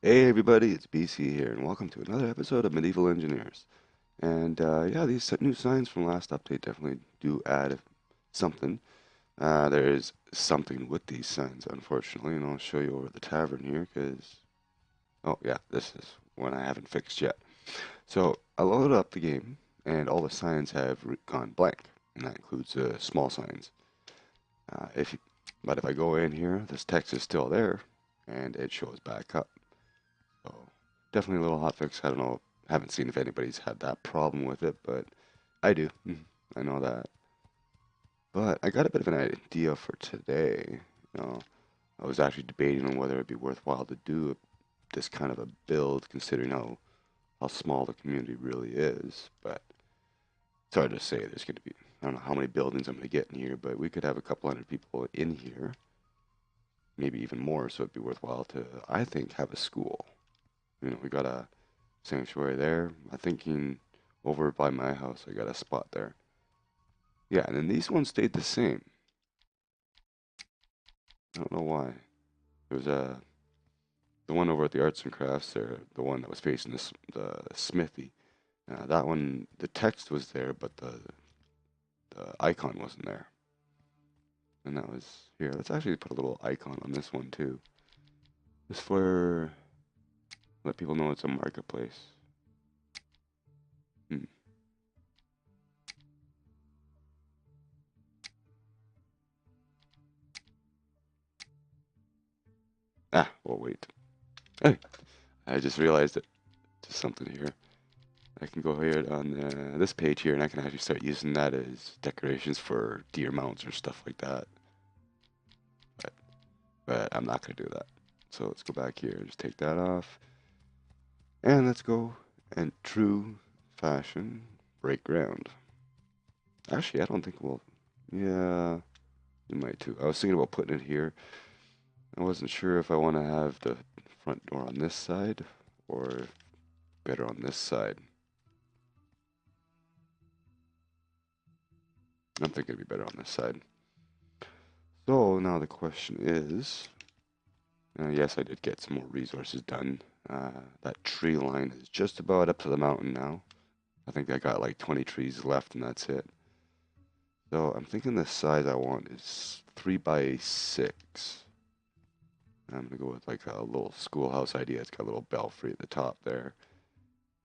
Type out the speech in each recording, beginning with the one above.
Hey everybody, it's BC here, and welcome to another episode of Medieval Engineers. And yeah, these new signs from last update definitely do add something. There is something with these signs, unfortunately, and I'll show you over the tavern here, because, oh yeah, this is one I haven't fixed yet. So I loaded up the game, and all the signs have gone blank, and that includes small signs. If you, but if I go in here, this text is still there, and it shows back up. So definitely a little hotfix. I don't know. Haven't seen if anybody's had that problem with it, but I do. I know that. But I got a bit of an idea for today. You know, I was actually debating on whether it'd be worthwhile to do this kind of a build, considering how small the community really is. But it's hard to say. There's going to be, I don't know how many buildings I'm going to get in here, but we could have a couple hundred people in here, maybe even more. So it'd be worthwhile to, I think, have a school. We got a sanctuary there. I'm thinking over by my house, I got a spot there. Yeah, and then these ones stayed the same. I don't know why. There was the one over at the arts and crafts there, the one that was facing the smithy. That one, the text was there, but the icon wasn't there. And that was here. Let's actually put a little icon on this one too, just for let people know it's a marketplace. Hmm. Well, wait. Hey, I just realized it. Just something here. I can go here on this page here, and I can actually start using that as decorations for deer mounts or stuff like that. But, but I'm not going to do that. So let's go back here, just take that off, and let's go and true fashion break ground. Actually, I don't think we'll. Yeah, we might too. I was thinking about putting it here. I wasn't sure if I want to have the front door on this side or better on this side. I'm thinking it'd be better on this side. So now the question is, yes, I did get some more resources done. That tree line is just about up to the mountain now. I think I got like 20 trees left and that's it. So I'm thinking the size I want is 3 by 6. I'm gonna go with like a little schoolhouse idea. It's got a little belfry at the top there.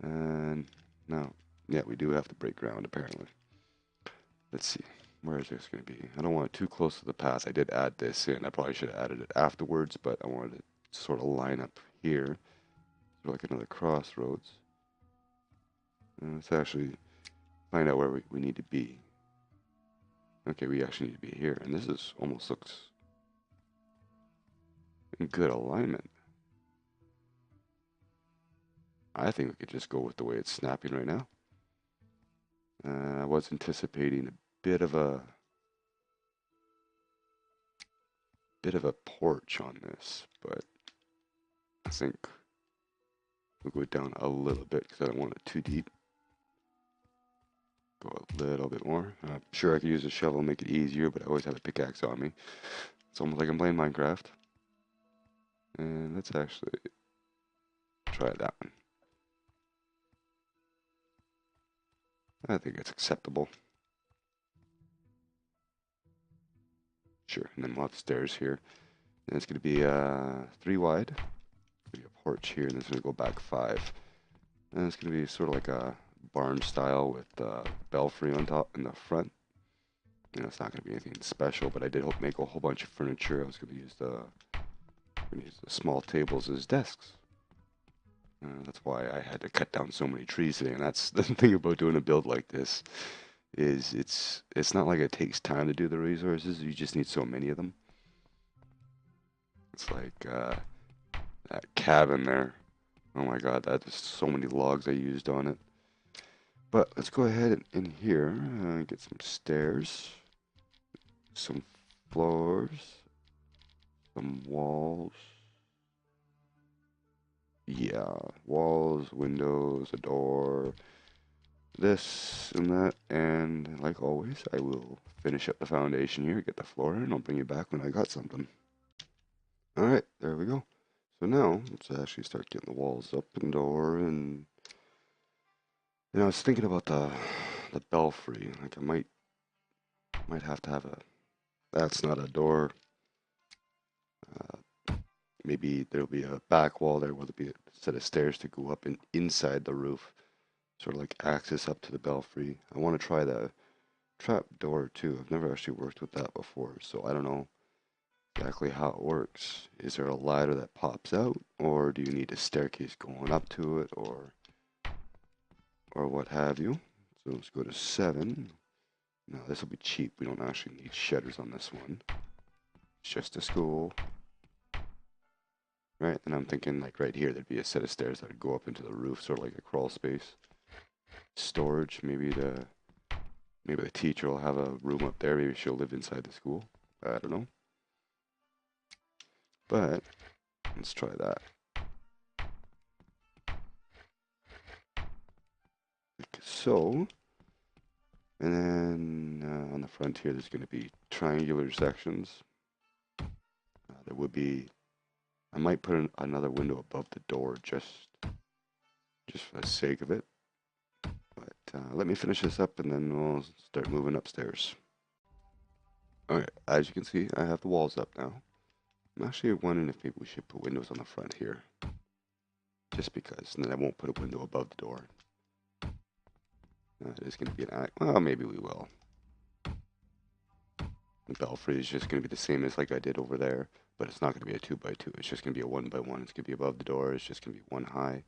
And now, yeah, we do have to break ground apparently. Let's see. Where is this going to be? I don't want it too close to the path. I did add this in. I probably should have added it afterwards, but I wanted it to sort of line up here. So like another crossroads. And let's actually find out where we need to be. Okay, we actually need to be here. And this is almost looks in good alignment. I think we could just go with the way it's snapping right now. I was anticipating a bit of a porch on this, but I think we'll go down a little bit because I don't want it too deep. Go a little bit more. I'm sure I could use a shovel and make it easier, but I always have a pickaxe on me. It's almost like I'm playing Minecraft. And let's actually try that one. I think it's acceptable. Sure, and then we'll have stairs here. And it's going to be 3 wide. Be a porch here, and it's going to go back 5. And it's going to be sort of like a barn style with belfry on top in the front. It's not going to be anything special, but I did make a whole bunch of furniture. I was going to use the small tables as desks. That's why I had to cut down so many trees today, and that's the thing about doing a build like this is it's not like it takes time to do the resources. You just need so many of them. It's like that cabin there. Oh my god, that's so many logs I used on it. But let's go ahead and in here get some stairs, some floors, some walls. Yeah, walls, windows, a door, this and that, and like always, I will finish up the foundation here, get the floor, and I'll bring you back when I got something. Alright, there we go. So now, let's actually start getting the walls up and door, and I was thinking about the belfry. Like I might have to have a. That's not a door. Maybe there'll be a back wall there where there'll be a set of stairs to go up and inside the roof, sort of like access up to the belfry. I want to try the trap door too. I've never actually worked with that before, so I don't know exactly how it works. Is there a ladder that pops out, or do you need a staircase going up to it, or what have you? So let's go to 7. No, this will be cheap. We don't actually need shutters on this one. It's just a school. Right, and I'm thinking like right here there'd be a set of stairs that would go up into the roof, sort of like a crawl space. Storage, maybe the teacher will have a room up there, maybe she'll live inside the school. I don't know. But let's try that. Like so. And then on the front here there's going to be triangular sections. There would be, I might put another window above the door just for the sake of it. But let me finish this up and then we'll start moving upstairs. Okay, as you can see, I have the walls up now. I'm actually wondering if maybe we should put windows on the front here. Just because, and then I won't put a window above the door. It is going to be an attic. Well, maybe we will. The belfry is just going to be the same as like I did over there, but it's not going to be a 2x2. It's just going to be a 1x1. It's going to be above the door. It's just going to be one high.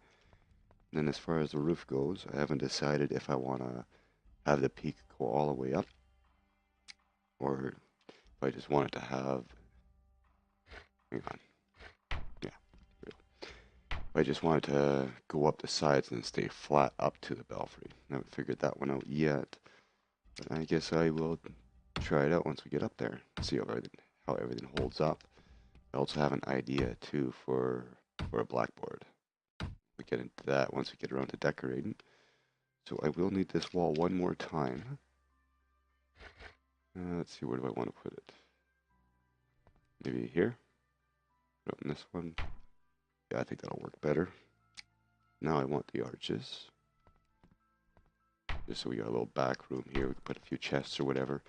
And then as far as the roof goes, I haven't decided if I want to have the peak go all the way up, or if I just want it to have. Hang on. Yeah. If I just wanted to go up the sides and stay flat up to the belfry. I haven't figured that one out yet, but I guess I will try it out once we get up there. See how everything holds up. I also have an idea too for a blackboard. We get into that once we get around to decorating. So I will need this wall one more time. Let's see, where do I want to put it? Maybe here? Put it on this one. Yeah, I think that'll work better. Now I want the arches. Just so we got a little back room here. We can put a few chests or whatever.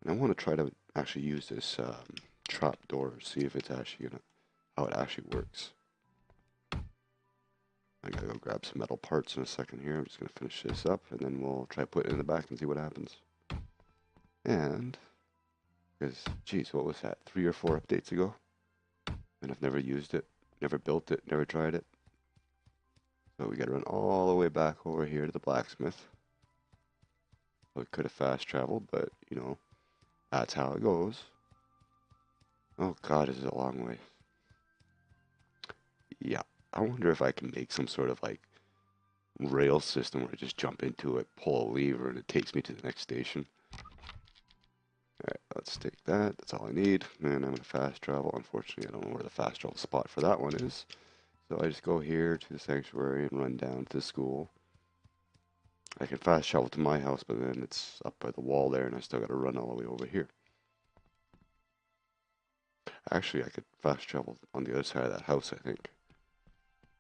And I want to try to actually use this trap door, see if it's actually how it actually works. I gotta go grab some metal parts in a second here. I'm just gonna finish this up and then we'll try to put it in the back and see what happens. And because geez, what was that? 3 or 4 updates ago? And I've never used it, never built it, never tried it. So we gotta run all the way back over here to the blacksmith. We could have fast traveled, but you know, that's how it goes. Oh god, is it a long way? Yeah, I wonder if I can make some sort of like rail system where I just jump into it, pull a lever, and it takes me to the next station. Alright, let's take that. That's all I need. And I'm going to fast travel. Unfortunately, I don't know where the fast travel spot for that one is. So I just go here to the sanctuary and run down to the school. I can fast travel to my house, but then it's up by the wall there, and I still got to run all the way over here. Actually, I could fast travel on the other side of that house, I think.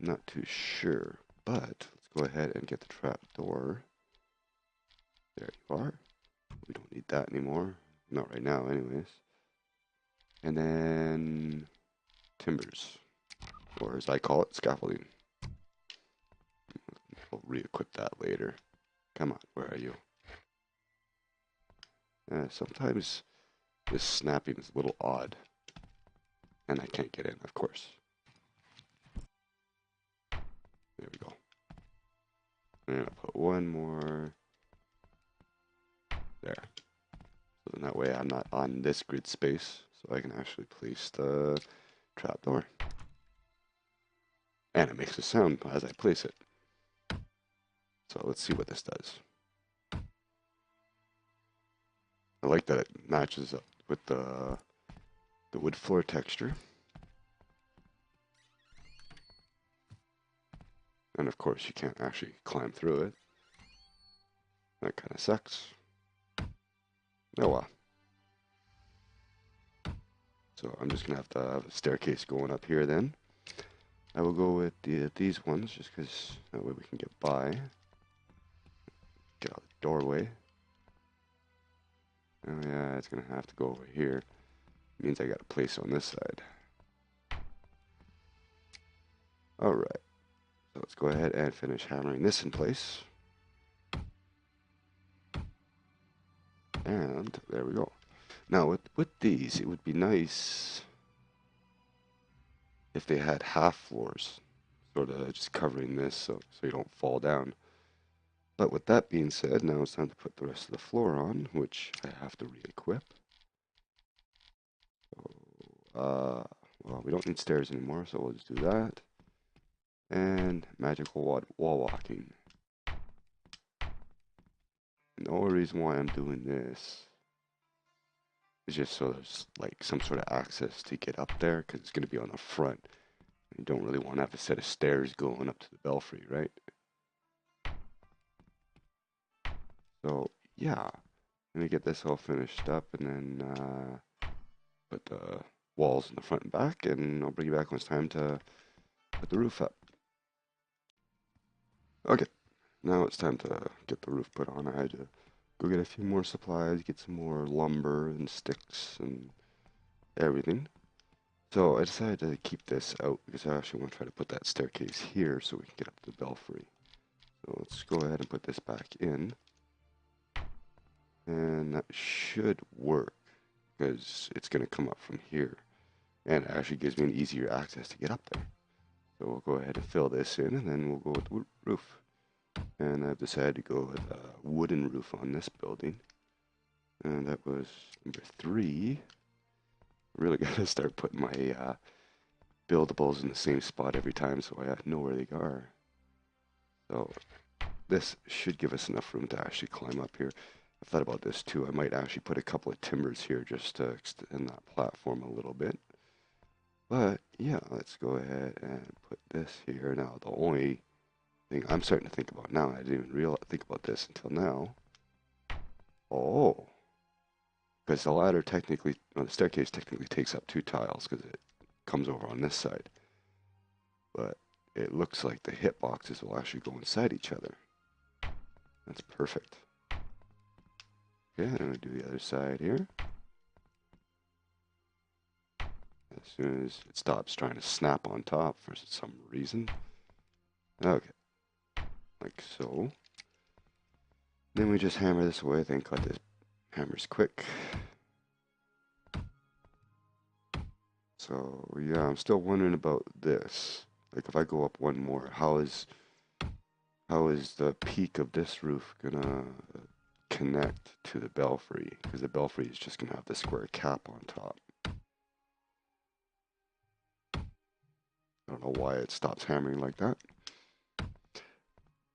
I'm not too sure, but let's go ahead and get the trap door. There you are. We don't need that anymore. Not right now, anyways. And then timbers, or as I call it, scaffolding. We'll re-equip that later. Come on, where are you? Sometimes this snapping is a little odd. And I can't get in, of course. There we go. And I'll put one more there. So then that way I'm not on this grid space, so I can actually place the trapdoor. And it makes a sound as I place it. So let's see what this does. I like that it matches up with the wood floor texture. And of course you can't actually climb through it. That kind of sucks. Oh well. So I'm just going to have a staircase going up here then. I will go with these ones just because that way we can get by. Get out the doorway. Oh yeah, it's gonna have to go over here. Means I got a place on this side. Alright, so let's go ahead and finish hammering this in place. And there we go. Now with these, it would be nice if they had half floors, sort of just covering this so you don't fall down. But with that being said, now it's time to put the rest of the floor on, which I have to re-equip. So, well, we don't need stairs anymore, so we'll just do that. And magical wall walking. The only reason why I'm doing this is just so there's like some sort of access to get up there, because it's going to be on the front. You don't really want to have a set of stairs going up to the belfry, right? So, yeah. Let me get this all finished up and then put the walls in the front and back, and I'll bring you back when it's time to put the roof up. Okay, now it's time to get the roof put on. I had to go get a few more supplies, get some more lumber and sticks and everything. So I decided to keep this out because I actually want to try to put that staircase here so we can get up to the belfry. So let's go ahead and put this back in. And that should work because it's going to come up from here. And it actually gives me an easier access to get up there. So we'll go ahead and fill this in and then we'll go with the roof. And I've decided to go with a wooden roof on this building. And that was number 3. Really got to start putting my buildables in the same spot every time so I know where they are. So this should give us enough room to actually climb up here. I've thought about this too. I might actually put a couple of timbers here just to extend that platform a little bit. But yeah, let's go ahead and put this here. Now, the only thing I'm starting to think about now, I didn't even think about this until now. Oh, because the ladder technically, or the staircase technically takes up 2 tiles because it comes over on this side. But it looks like the hitboxes will actually go inside each other. That's perfect. Okay, I'm going to do the other side here. As soon as it stops trying to snap on top for some reason. Okay, like so. Then we just hammer this away. Thank God this hammer's quick. So yeah, I'm still wondering about this. Like if I go up one more, how is the peak of this roof gonna connect to the belfry? Because the belfry is just gonna have the square cap on top. I don't know why it stops hammering like that.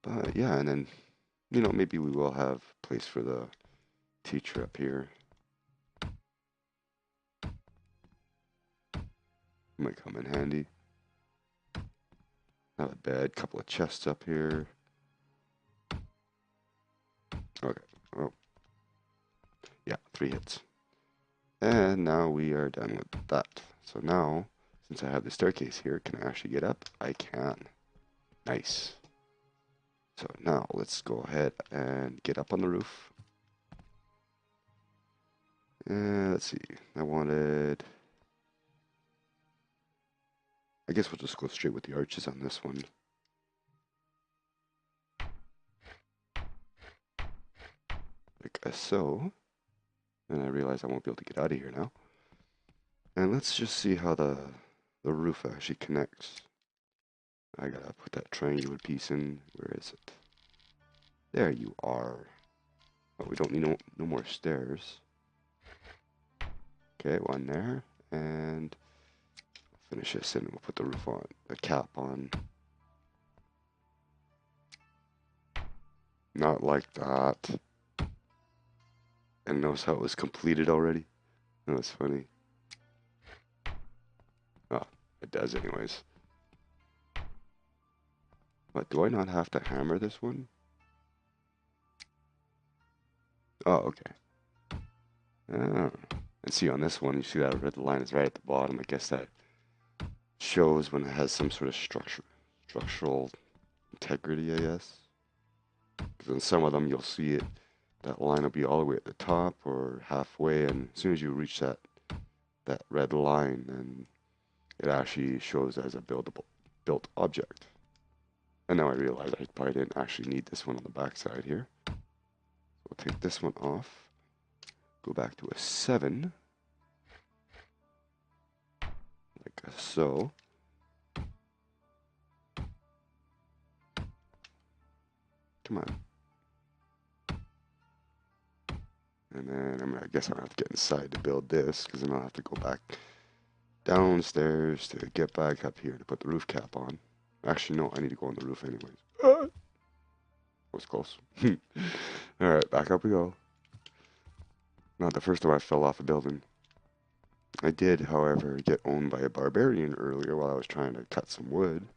But yeah, and then, you know, maybe we will have place for the teacher up here. Might come in handy. Have a bed, couple of chests up here. Okay, oh. Yeah, 3 hits. And now we are done with that. So now, since I have the staircase here, can I actually get up? I can. Nice. So now let's go ahead and get up on the roof. And let's see, I guess we'll just go straight with the arches on this one. Like so. And I realize I won't be able to get out of here now. And let's just see how the roof actually connects. I gotta put that triangular piece in. Where is it? There you are. Oh, we don't need no more stairs. Okay, one there. And finish this and we'll put the roof on, the cap on. Not like that. And notice how it was completed already? That was funny. Oh, it does anyways. But do I not have to hammer this one? Oh, okay. Oh. And see on this one, you see that red line is right at the bottom. I guess that shows when it has some sort of structural integrity, I guess. Because in some of them you'll see it, that line will be all the way at the top or halfway, and as soon as you reach that red line, then it actually shows as a built object. And now I realize I probably didn't actually need this one on the back side here. We'll take this one off, go back to a 7, like so. Come on. And then I guess I'm gonna have to get inside to build this, because then I'll have to go back downstairs to get back up here to put the roof cap on. Actually, no, I need to go on the roof anyways. That was close. Alright, back up we go. Not the first time I fell off a building. I did, however, get owned by a barbarian earlier while I was trying to cut some wood.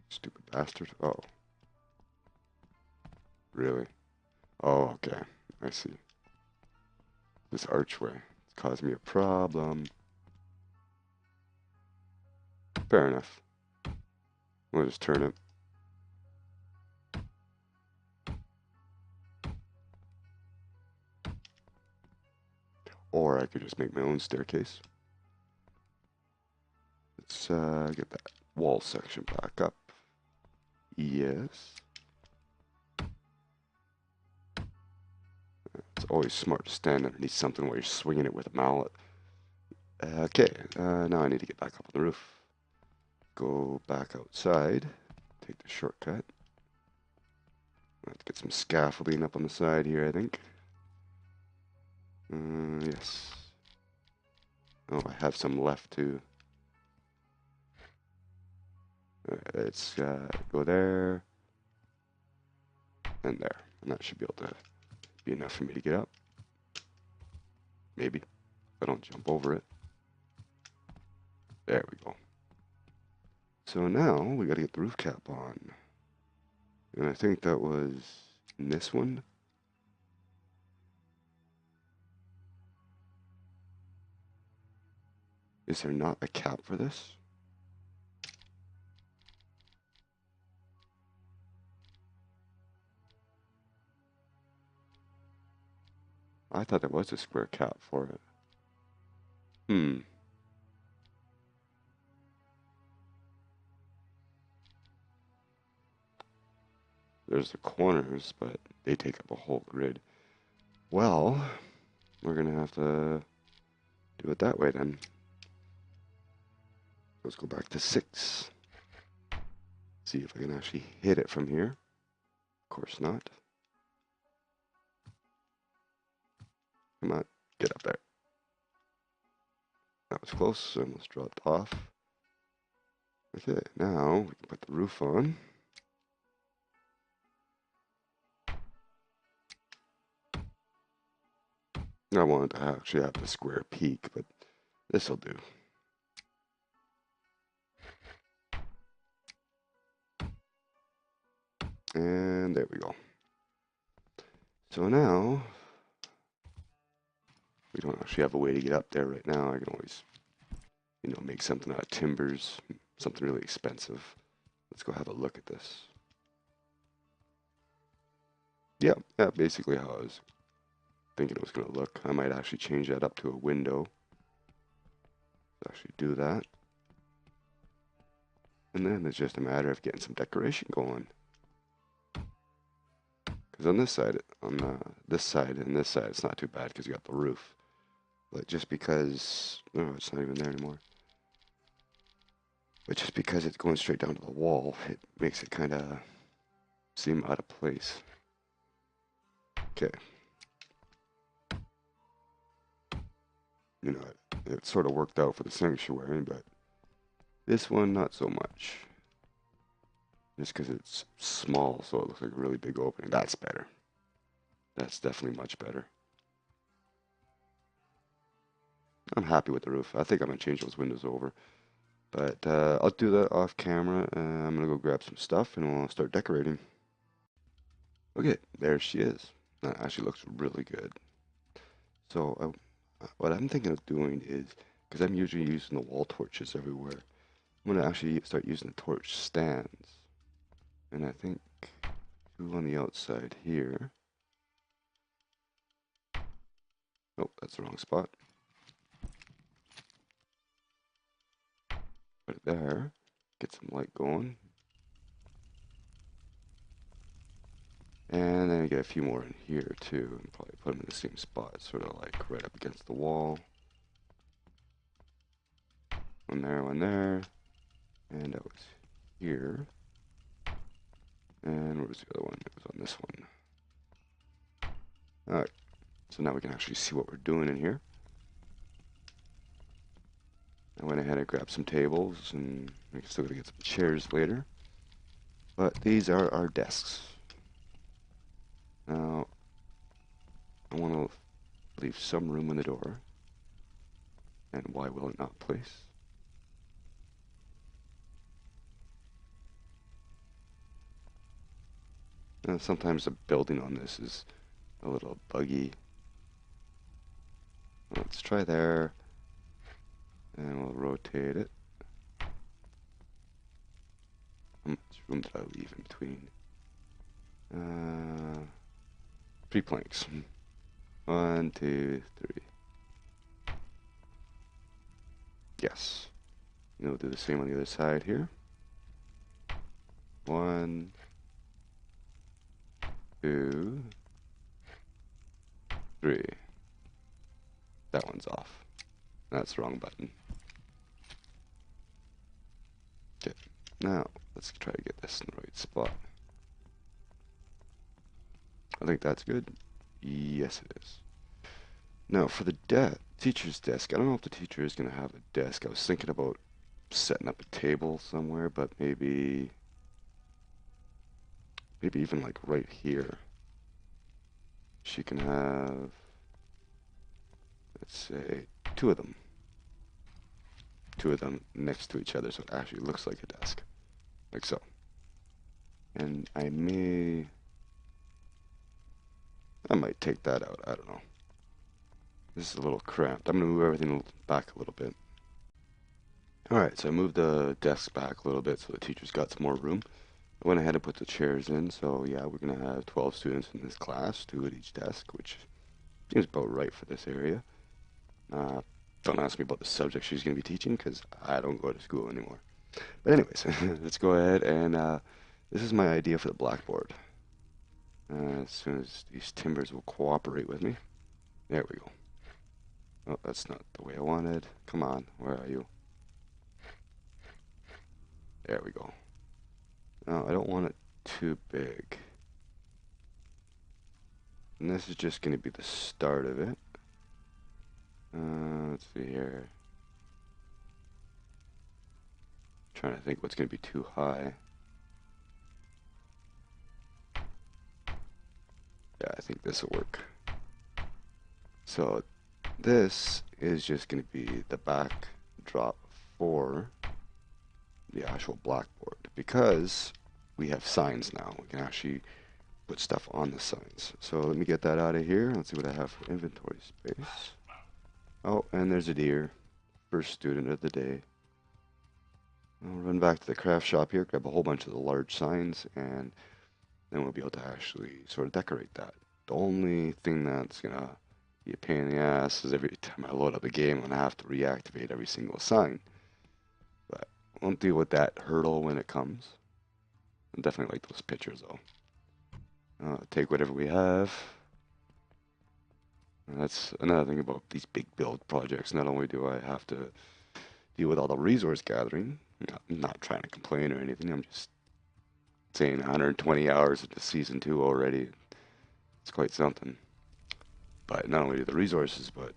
Stupid bastard. Oh. Really? Oh, okay. I see. This archway. It's caused me a problem. Fair enough. We'll just turn it. Or I could just make my own staircase. Let's get that wall section back up. Yes. It's always smart to stand underneath something while you're swinging it with a mallet. Okay, now I need to get back up on the roof. Go back outside. Take the shortcut. Let's get some scaffolding up on the side here, I think. Yes. Oh, I have some left too. Let's go there and there, and that should be able to be enough for me to get up. Maybe, if I don't jump over it. There we go. So now we got to get the roof cap on, and I think that was in this one. Is there not a cap for this? I thought there was a square cap for it. There's the corners, but they take up a whole grid. Well, we're gonna have to do it that way then. Let's go back to 6. See if I can actually hit it from here. Of course not. Come on, get up there. That was close, almost dropped off. Okay, now we can put the roof on. I wanted to actually have the square peak, but this'll do. And there we go. So now, we don't actually have a way to get up there right now. I can always, make something out of timbers, something really expensive. Let's go have a look at this. Yeah, basically how I was thinking it was going to look. I might actually change that up to a window. Let's actually do that. And then it's just a matter of getting some decoration going. Because on this side, this side and this side, it's not too bad because you got the roof. But just because, no, it's not even there anymore. But just because it's going straight down to the wall, it makes it kind of seem out of place. Okay. It sort of worked out for the sanctuary, but this one, not so much. Just because it's small, so it looks like a really big opening. That's better. That's definitely much better. I'm happy with the roof. I think I'm going to change those windows over. But I'll do that off camera. I'm going to go grab some stuff and we'll start decorating. Okay, there she is. That actually looks really good. So what I'm thinking of doing is, because I'm usually using the wall torches everywhere, I'm going to actually start using the torch stands. And I think two on the outside here. Oh, that's the wrong spot. Put it there. Get some light going. And then I get a few more in here too. And probably put them in the same spot, sort of like right up against the wall. One there. And that was here. And where was the other one? It was on this one. Alright, so now we can actually see what we're doing in here. I went ahead and grabbed some tables, and we're still gonna get some chairs later. But these are our desks. Now, I want to leave some room in the door. And why will it not place? And sometimes the building on this is a little buggy. Let's try there. And we'll rotate it. How much room did I leave in between? 3 planks. 1, 2, 3. Yes. And we'll do the same on the other side here. 1, 2, 3. That one's off. That's the wrong button. Okay. Now, let's try to get this in the right spot. I think that's good. Yes, it is. Now, for the teacher's desk, I don't know if the teacher is going to have a desk. I was thinking about setting up a table somewhere, but maybe even like right here. She can have, let's say, two of them next to each other, so it actually looks like a desk, like so. And I might take that out. I don't know. This is a little cramped. I'm gonna move everything back a little bit. Alright, so I moved the desk back a little bit so the teacher's got some more room. I went ahead and put the chairs in, so yeah, we're gonna have 12 students in this class, 2 at each desk, which seems about right for this area. Don't ask me about the subject she's going to be teaching, because I don't go to school anymore. But anyways, let's go ahead and, this is my idea for the blackboard. As soon as these timbers will cooperate with me. There we go. Oh, that's not the way I wanted. Come on, where are you? There we go. No, I don't want it too big. And this is just going to be the start of it. Let's see here. Trying to think what's going to be too high. Yeah, I think this will work. So this is just going to be the backdrop for the actual blackboard, because we have signs now. We can actually put stuff on the signs. So let me get that out of here. Let's see what I have for inventory space. Oh, and there's a deer. First student of the day. I'll run back to the craft shop here, grab a whole bunch of the large signs, and then we'll be able to actually sort of decorate that. The only thing that's gonna be a pain in the ass is every time I load up a game, I'm gonna have to reactivate every single sign. But I won't deal with that hurdle when it comes. I definitely like those pictures though. Take whatever we have. And that's another thing about these big build projects. Not only do I have to deal with all the resource gathering, I'm not trying to complain or anything, I'm just saying 120 hours into season 2 already. It's quite something. But not only the resources, but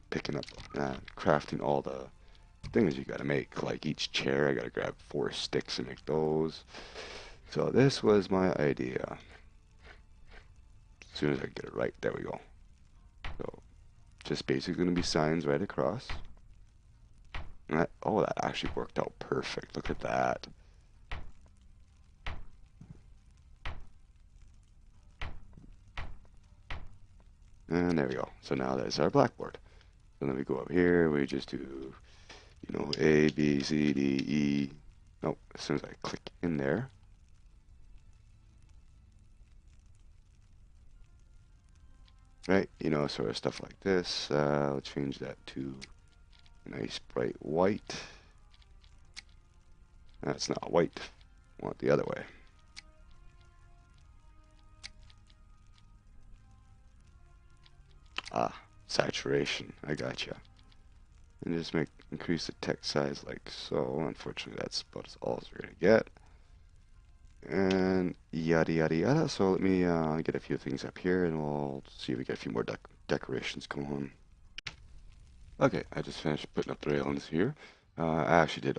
picking up, crafting all the things you gotta make. Like each chair, I gotta grab 4 sticks and make those. So this was my idea. As soon as I get it right, there we go. So just basically gonna be signs right across. And oh, that actually worked out perfect. Look at that. And there we go. So now there's our blackboard. And then we go up here, we just do you know, A, B, C, D, E. Nope, as soon as I click in there. Right, you know, sort of stuff like this. I'll change that to a nice bright white. That's not white. I want it the other way. Ah, saturation. I gotcha. And just increase the text size like so. Unfortunately, that's about all we're gonna get. And yada yada yada. So let me get a few things up here, and we'll see if we get a few more decorations going on. Okay, I just finished putting up the railings here. I actually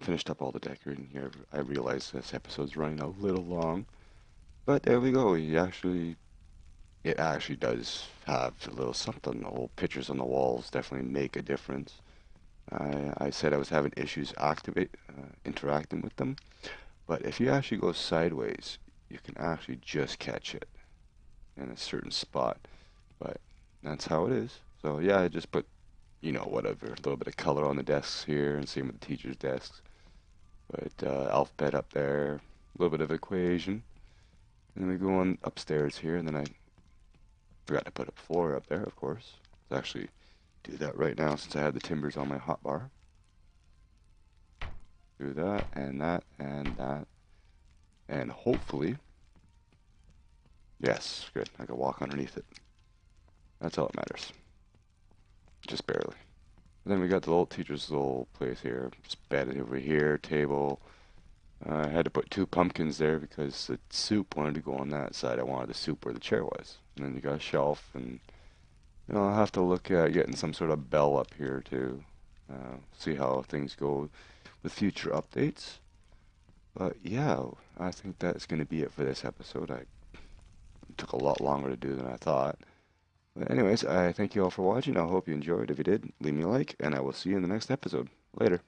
finished up all the decorating here. I realized this episode's running a little long, but there we go. It actually does have a little something. The old pictures on the walls definitely make a difference. I said I was having issues interacting with them, but if you actually go sideways, you can actually just catch it in a certain spot. But that's how it is. So yeah, I just put, you know, whatever, a little bit of color on the desks here, and same with the teachers' desks. But alphabet up there, a little bit of equation. And then we go on upstairs here, and then I forgot to put a floor up there, of course. Let's actually do that right now since I have the timbers on my hotbar. Do that, and that, and that. And hopefully, yes, good. I can walk underneath it. That's all that matters. Just barely. And then we got the little teacher's little place here. Just bed over here, table. I had to put two pumpkins there because the soup wanted to go on that side. I wanted the soup where the chair was. And then you got a shelf, and you know, I'll have to look at getting some sort of bell up here to see how things go with future updates. But yeah, I think that's going to be it for this episode. It took a lot longer to do than I thought. But anyways, I thank you all for watching. I hope you enjoyed. If you did, leave me a like, and I will see you in the next episode. Later.